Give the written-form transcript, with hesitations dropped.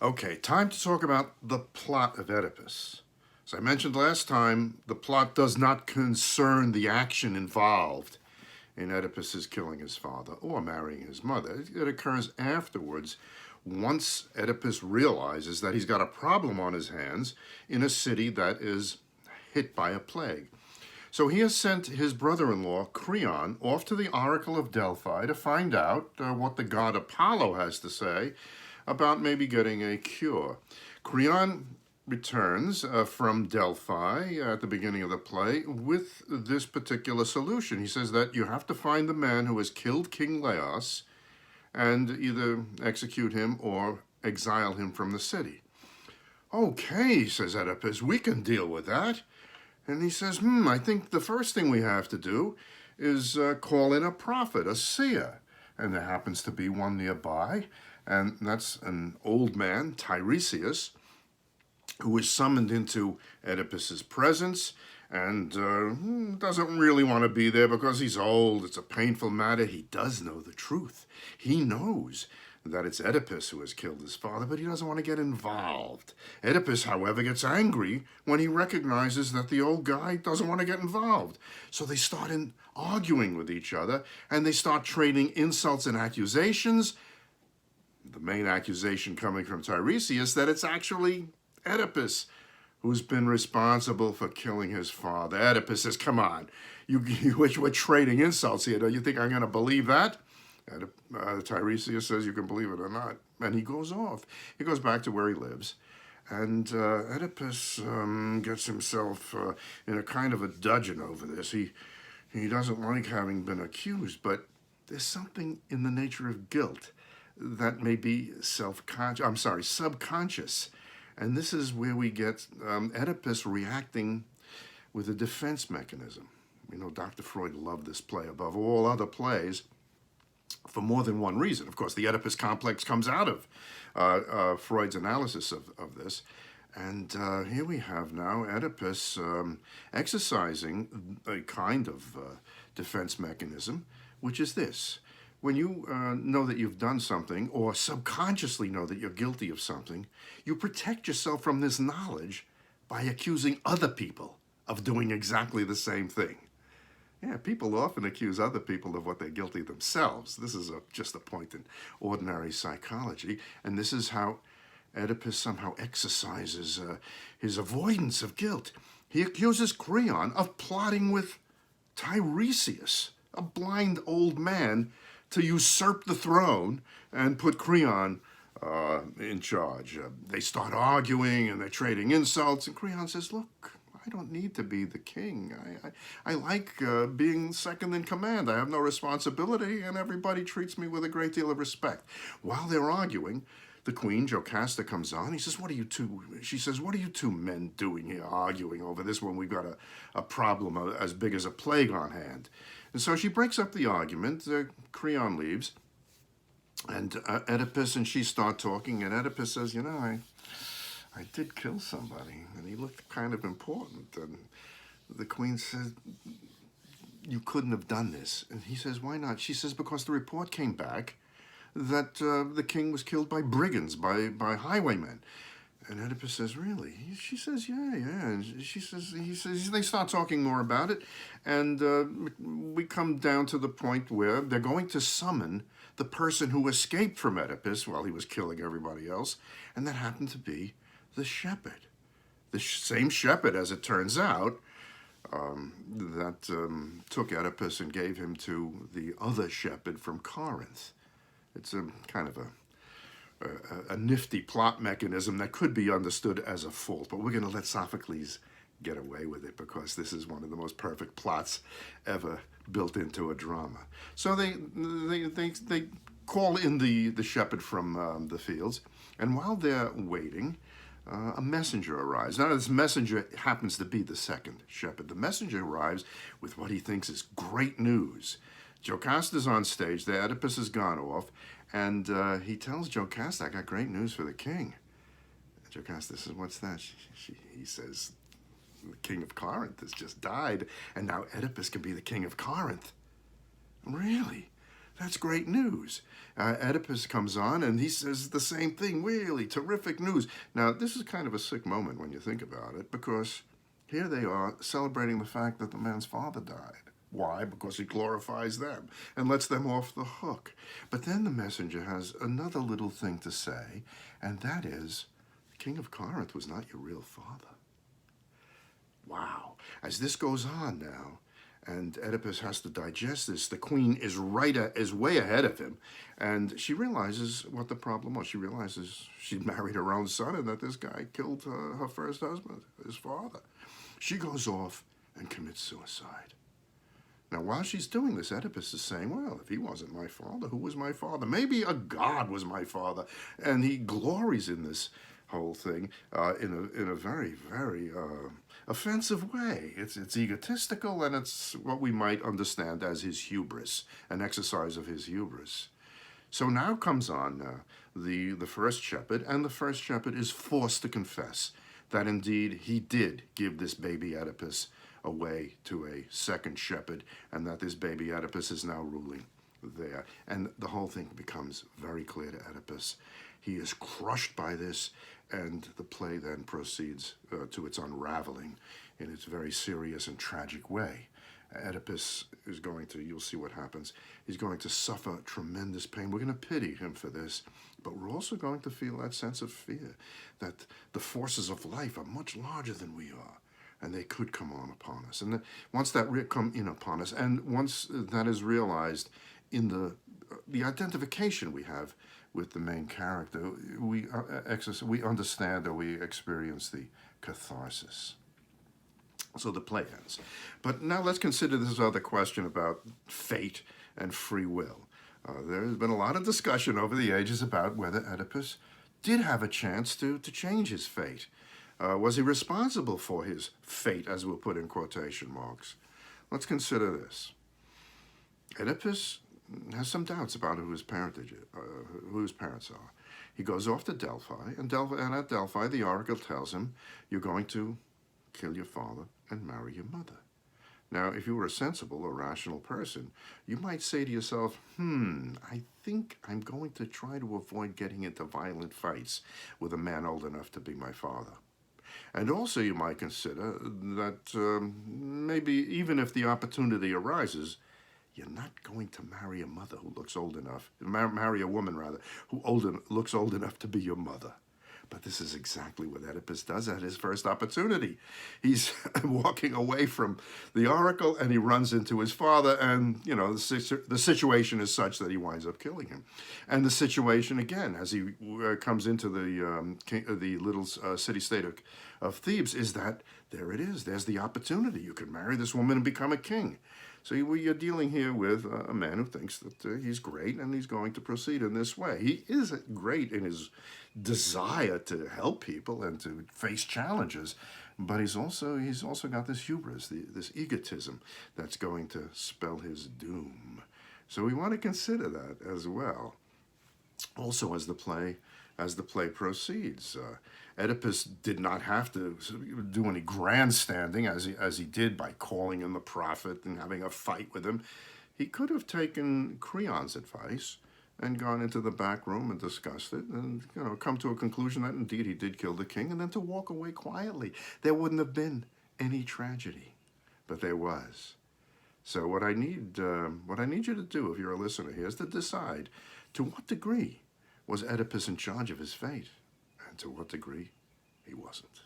Okay, time to talk about the plot of Oedipus. As I mentioned last time, the plot does not concern the action involved in Oedipus's killing his father or marrying his mother. It occurs afterwards, once Oedipus realizes that he's got a problem on his hands in a city that is hit by a plague. So he has sent his brother-in-law, Creon, off to the Oracle of Delphi to find out what the god Apollo has to say about maybe getting a cure. Creon returns from Delphi at the beginning of the play with this particular solution. He says that you have to find the man who has killed King Laos and either execute him or exile him from the city. Okay, says Oedipus, we can deal with that. And he says, I think the first thing we have to do is call in a prophet, a seer. And there happens to be one nearby, and that's an old man, Tiresias, who is summoned into Oedipus's presence and doesn't really want to be there because he's old. It's a painful matter. He does know the truth. He knows that it's Oedipus who has killed his father, but he doesn't want to get involved. Oedipus, however, gets angry when he recognizes that the old guy doesn't want to get involved. So they start arguing with each other, and they start trading insults and accusations. The main accusation coming from Tiresias that it's actually Oedipus who's been responsible for killing his father. Oedipus says, come on, we're trading insults here. Do you think I'm going to believe that? Tiresias says you can believe it or not. And he goes off. He goes back to where he lives. And Oedipus gets himself in a kind of a dudgeon over this. He doesn't like having been accused, but there's something in the nature of guilt that may be subconscious. And this is where we get Oedipus reacting with a defense mechanism. We know Dr. Freud loved this play above all other plays for more than one reason. Of course, the Oedipus complex comes out of Freud's analysis of this. And here we have now Oedipus exercising a kind of defense mechanism, which is this. When you know that you've done something or subconsciously know that you're guilty of something, you protect yourself from this knowledge by accusing other people of doing exactly the same thing. Yeah, people often accuse other people of what they're guilty themselves. This is just a point in ordinary psychology, and this is how Oedipus somehow exercises his avoidance of guilt. He accuses Creon of plotting with Tiresias, a blind old man, to usurp the throne and put Creon in charge. They start arguing and they're trading insults, and Creon says, look, I don't need to be the king. I like being second in command. I have no responsibility, and everybody treats me with a great deal of respect. While they're arguing, the queen, Jocasta, comes on. She says, what are you two men doing here arguing over this when we've got a problem as big as a plague on hand? And so she breaks up the argument. Creon leaves, and Oedipus and she start talking, and Oedipus says, I did kill somebody, and he looked kind of important. And the queen said, you couldn't have done this. And he says, why not? She says, because the report came back that the king was killed by brigands, by highwaymen. And Oedipus says, really? She says, yeah. And he says, they start talking more about it. And we come down to the point where they're going to summon the person who escaped from Oedipus while he was killing everybody else. And that happened to be the shepherd. The same shepherd, as it turns out, that took Oedipus and gave him to the other shepherd from Corinth. It's a kind of a nifty plot mechanism that could be understood as a fault, but we're going to let Sophocles get away with it because this is one of the most perfect plots ever built into a drama. So they call in the shepherd from the fields, and while they're waiting, a messenger arrives. Now, this messenger happens to be the second shepherd. The messenger arrives with what he thinks is great news. Jocasta's on stage there, Oedipus has gone off, and he tells Jocasta, I got great news for the king. And Jocasta says, what's that? He says, the king of Corinth has just died, and now Oedipus can be the king of Corinth. Really? That's great news. Oedipus comes on and he says the same thing. Really terrific news. Now, this is kind of a sick moment when you think about it, because here they are celebrating the fact that the man's father died. Why? Because he glorifies them and lets them off the hook. But then the messenger has another little thing to say, and that is, the king of Corinth was not your real father. Wow. As this goes on now, and Oedipus has to digest this, the queen is way ahead of him, and she realizes what the problem was. She realizes she'd married her own son and that this guy killed her first husband, his father. She goes off and commits suicide. Now, while she's doing this, Oedipus is saying, well, if he wasn't my father, who was my father? Maybe a god was my father. And he glories in this whole thing in a very, very offensive way. It's egotistical, and it's what we might understand as his hubris, an exercise of his hubris. So now comes on the first shepherd, and the first shepherd is forced to confess that indeed he did give this baby Oedipus away to a second shepherd, and that this baby Oedipus is now ruling there. And the whole thing becomes very clear to Oedipus. He is crushed by this, and the play then proceeds to its unraveling in its very serious and tragic way. Oedipus is going to, you'll see what happens, he's going to suffer tremendous pain. We're going to pity him for this, but we're also going to feel that sense of fear, that the forces of life are much larger than we are, and they could come on upon us. And once that come in upon us, and once that is realized in the identification we have with the main character, we understand, or we experience the catharsis. So the play ends. But now let's consider this other question about fate and free will. There has been a lot of discussion over the ages about whether Oedipus did have a chance to change his fate. Was he responsible for his fate, as we'll put in quotation marks? Let's consider this. Oedipus has some doubts about who his parents are. He goes off to Delphi, and at Delphi, the oracle tells him, you're going to kill your father and marry your mother. Now, if you were a sensible or rational person, you might say to yourself, I think I'm going to try to avoid getting into violent fights with a man old enough to be my father. And also you might consider that maybe even if the opportunity arises, you're not going to marry a mother who looks old enough, marry a woman rather, who looks old enough to be your mother. But this is exactly what Oedipus does at his first opportunity. He's walking away from the oracle, and he runs into his father, and the situation is such that he winds up killing him. And the situation again, as he comes into the little city-state of Thebes, is that there it is. There's the opportunity. You could marry this woman and become a king. So you're dealing here with a man who thinks that he's great, and he's going to proceed in this way. He is great in his desire to help people and to face challenges, but he's also got this hubris, this egotism that's going to spell his doom. So we want to consider that as well. Also, as the play proceeds, Oedipus did not have to do any grandstanding as he did by calling in the prophet and having a fight with him. He could have taken Creon's advice and gone into the back room and discussed it, and come to a conclusion that indeed he did kill the king, and then to walk away quietly. There wouldn't have been any tragedy, but there was. So what I need you to do, if you're a listener here, is to decide to what degree was Oedipus in charge of his fate, and to what degree he wasn't.